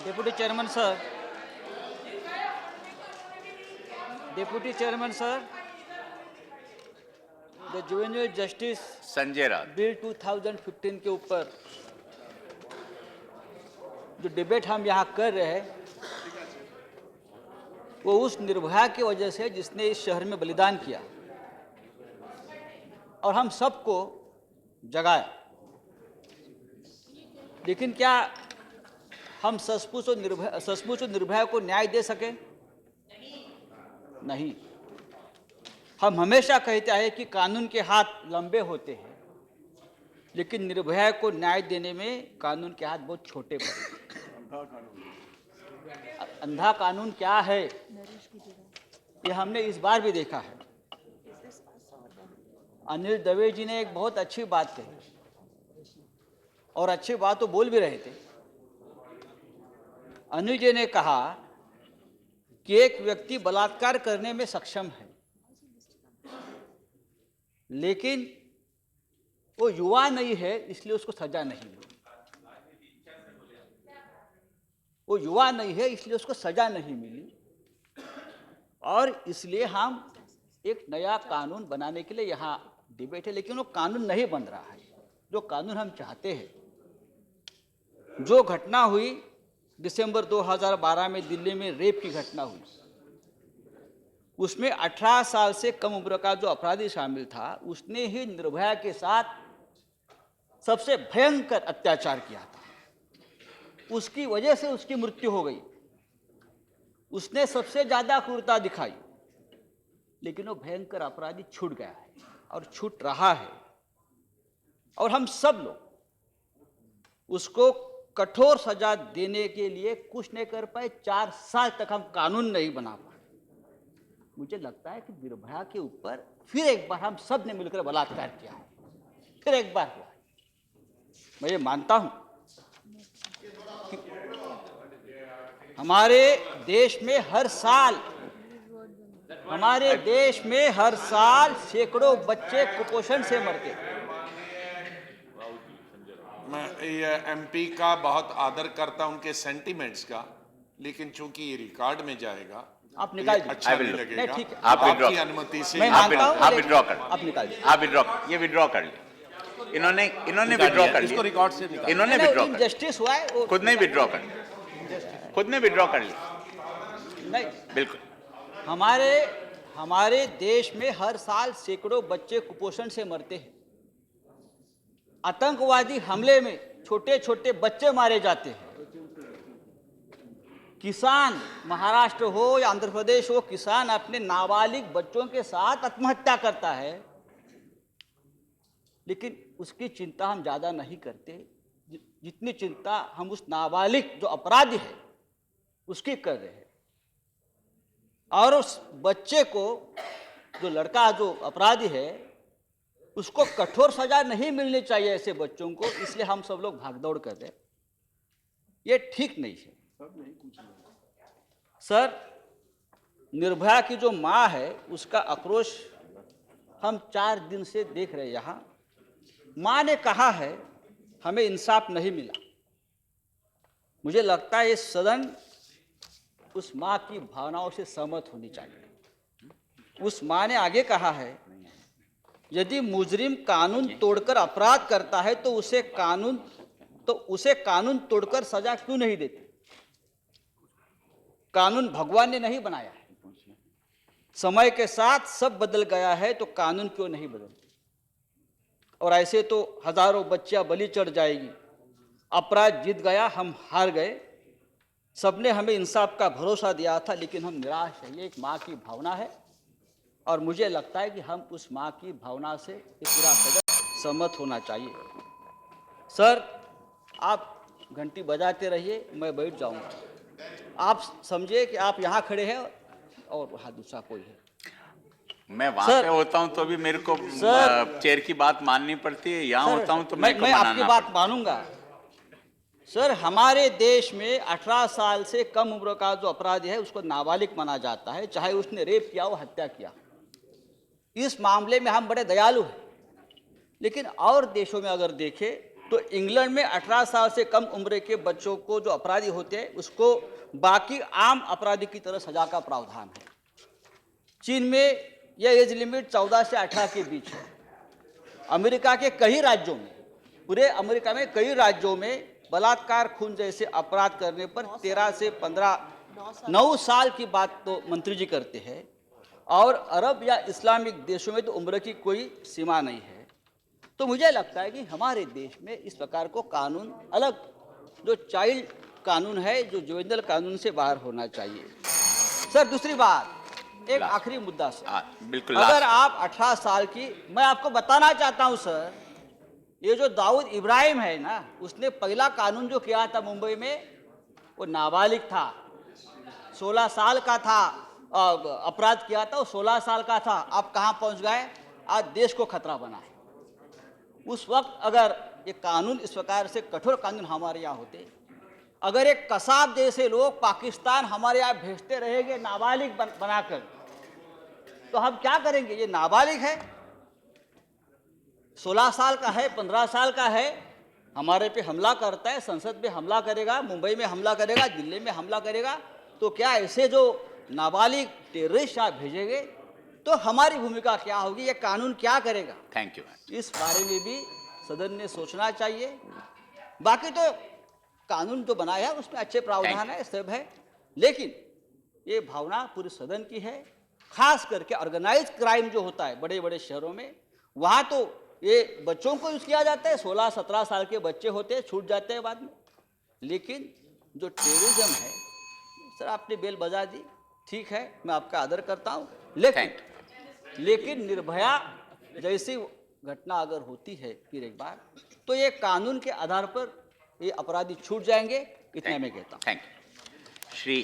Deputy Chairman sir, Deputy Chairman sir, the Juvenile Justice Sanjay Raut. Bill 2015 के ऊपर जो debate हम यहाँ कर रहे हैं वो उस निर्भया की वजह से जिसने इस शहर में बलिदान किया और हम सबको जगाया। लेकिन क्या हम सचमुच निर्भया को न्याय दे सके? नहीं। हम हमेशा कहते हैं कि कानून के हाथ लंबे होते हैं, लेकिन निर्भया को न्याय देने में कानून के हाथ बहुत छोटे पड़े। अंधा कानून क्या है ये हमने इस बार भी देखा है। अनिल दवे जी ने एक बहुत अच्छी बात कही और अच्छी बात तो बोल भी रहे थे। अनिल जी ने कहा कि एक व्यक्ति बलात्कार करने में सक्षम है, लेकिन वो युवा नहीं है इसलिए उसको सजा नहीं मिली। वो युवा नहीं है इसलिए उसको सजा नहीं मिली और इसलिए हम एक नया कानून बनाने के लिए यहाँ डिबेट है, लेकिन वो कानून नहीं बन रहा है जो कानून हम चाहते हैं। जो घटना हुई दिसंबर 2012 में दिल्ली में रेप की घटना हुई, उसमें 18 साल से कम उम्र का जो अपराधी शामिल था उसने ही निर्भया के साथ सबसे भयंकर अत्याचार किया था। उसकी वजह से उसकी मृत्यु हो गई। उसने सबसे ज्यादा क्रूरता दिखाई, लेकिन वो भयंकर अपराधी छूट गया है और छूट रहा है। और हम सब लोग उसको कठोर सजा देने के लिए कुछ नहीं कर पाए। 4 साल तक हम कानून नहीं बना पाए। मुझे लगता है कि निर्भया के ऊपर फिर एक बार हम सब ने मिलकर बलात्कार किया है, फिर एक बार हुआ है। मैं ये मानता हूं कि हमारे देश में हर साल सैकड़ों बच्चे कुपोषण से मरते हैं। मैं ये एमपी का बहुत आदर करता उनके सेंटिमेंट्स का, लेकिन चूंकि ये रिकॉर्ड में जाएगा आप निकाल दीजिए। अच्छा नहीं लगेगा। नहीं, ठीक है। आप विड्रॉ आपकी अनुमति से मैं आप मानता हूं, आप विड्रॉ कर, आप निकाल दीजिए। आप विड्रॉ, ये विड्रॉ कर लिया। इन्होंने विड्रॉ कर इसको लिया। रिकॉर्ड से निकाल। इन्होंने विड्रॉ कर जस्टिस हुआ है वो खुद ने विड्रॉ कर लिया, खुद ने विड्रॉ कर लिया। नहीं। बिल्कुल। हमारे देश में हर साल सैकड़ों बच्चे कुपोषण से मरते हैं। आतंकवादी हमले में छोटे छोटे बच्चे मारे जाते हैं। किसान, महाराष्ट्र हो या आंध्र प्रदेश हो, किसान अपने नाबालिग बच्चों के साथ आत्महत्या करता है, लेकिन उसकी चिंता हम ज्यादा नहीं करते जितनी चिंता हम उस नाबालिग जो अपराधी है उसकी कर रहे हैं। और उस बच्चे को, जो लड़का जो अपराधी है, उसको कठोर सजा नहीं मिलनी चाहिए ऐसे बच्चों को, इसलिए हम सब लोग भागदौड़ कर रहे हैं। ये ठीक नहीं है सर। निर्भया की जो माँ है उसका आक्रोश हम 4 दिन से देख रहे हैं यहाँ। माँ ने कहा है हमें इंसाफ नहीं मिला। मुझे लगता है ये सदन उस माँ की भावनाओं से सहमत होनी चाहिए। उस माँ ने आगे कहा है यदि मुजरिम कानून तोड़कर अपराध करता है तो उसे कानून तोड़कर सजा क्यों नहीं देते? कानून भगवान ने नहीं बनाया है। समय के साथ सब बदल गया है तो कानून क्यों नहीं बदलते? और ऐसे तो हजारों बच्चियां बलि चढ़ जाएगी। अपराध जीत गया, हम हार गए। सबने हमें इंसाफ का भरोसा दिया था, लेकिन हम निराश हैं। ये एक माँ की भावना है और मुझे लगता है कि हम उस माँ की भावना से ये पूरा सदन सहमत होना चाहिए। सर, आप घंटी बजाते रहिए, मैं बैठ जाऊंगा। आप समझिए कि आप यहाँ खड़े हैं और वहाँ दूसरा कोई है। मैं वहां पे होता हूं तो भी मेरे को चेयर की बात माननी पड़ती है। यहाँ होता हूं तो मैं आपकी बात मानूंगा। सर, हमारे देश में 18 साल से कम उम्र का जो अपराधी है उसको नाबालिग माना जाता है, चाहे उसने रेप किया हो, हत्या किया। इस मामले में हम बड़े दयालु हैं, लेकिन और देशों में अगर देखें तो इंग्लैंड में 18 साल से कम उम्र के बच्चों को जो अपराधी होते हैं उसको बाकी आम अपराधी की तरह सजा का प्रावधान है। चीन में यह एज लिमिट 14 से 18 के बीच है। अमेरिका के कई राज्यों में, पूरे अमेरिका में कई राज्यों में बलात्कार, खून जैसे अपराध करने पर 13 से 9 साल की बात तो मंत्री जी करते हैं। और अरब या इस्लामिक देशों में तो उम्र की कोई सीमा नहीं है। तो मुझे लगता है कि हमारे देश में इस प्रकार को कानून अलग, जो चाइल्ड कानून है, जो जुवेनियल कानून से बाहर होना चाहिए। सर दूसरी बात, एक आखिरी मुद्दा सर, बिल्कुल, अगर आप 18 साल की, मैं आपको बताना चाहता हूं सर, ये जो दाऊद इब्राहिम है ना, उसने पहला कानून जो किया था मुंबई में, वो नाबालिग था, 16 साल का था, अपराध किया था, वो 16 साल का था। आप कहां पहुंच गए? आज देश को खतरा बना है। उस वक्त अगर ये कानून इस प्रकार से कठोर कानून हमारे यहाँ होते, अगर एक कसाब जैसे लोग पाकिस्तान हमारे यहाँ भेजते रहेंगे नाबालिग बनाकर, तो हम क्या करेंगे? ये नाबालिग है, 16 साल का है, 15 साल का है, हमारे पे हमला करता है, संसद पे हमला करेगा, मुंबई में हमला करेगा, दिल्ली में हमला करेगा, तो क्या ऐसे जो नाबालिग टेररिस्ट आप भेजेंगे तो हमारी भूमिका क्या होगी? ये कानून क्या करेगा? Thank you. इस बारे में भी सदन ने सोचना चाहिए। बाकी तो कानून जो बनाया है उसमें अच्छे प्रावधान है, सब है, लेकिन ये भावना पूरे सदन की है। खास करके ऑर्गेनाइज क्राइम जो होता है बड़े बड़े शहरों में, वहाँ तो ये बच्चों को यूज किया जाता है, 16-17 साल के बच्चे होते हैं, छूट जाते हैं बाद में। लेकिन जो टेररिज्म है सर, आपने बेल बजा दी, ठीक है, मैं आपका आदर करता हूँ, लेकिन निर्भया जैसी घटना अगर होती है फिर एक बार, तो ये कानून के आधार पर ये अपराधी छूट जाएंगे, इतना मैं कहता हूँ। Thank you. श्री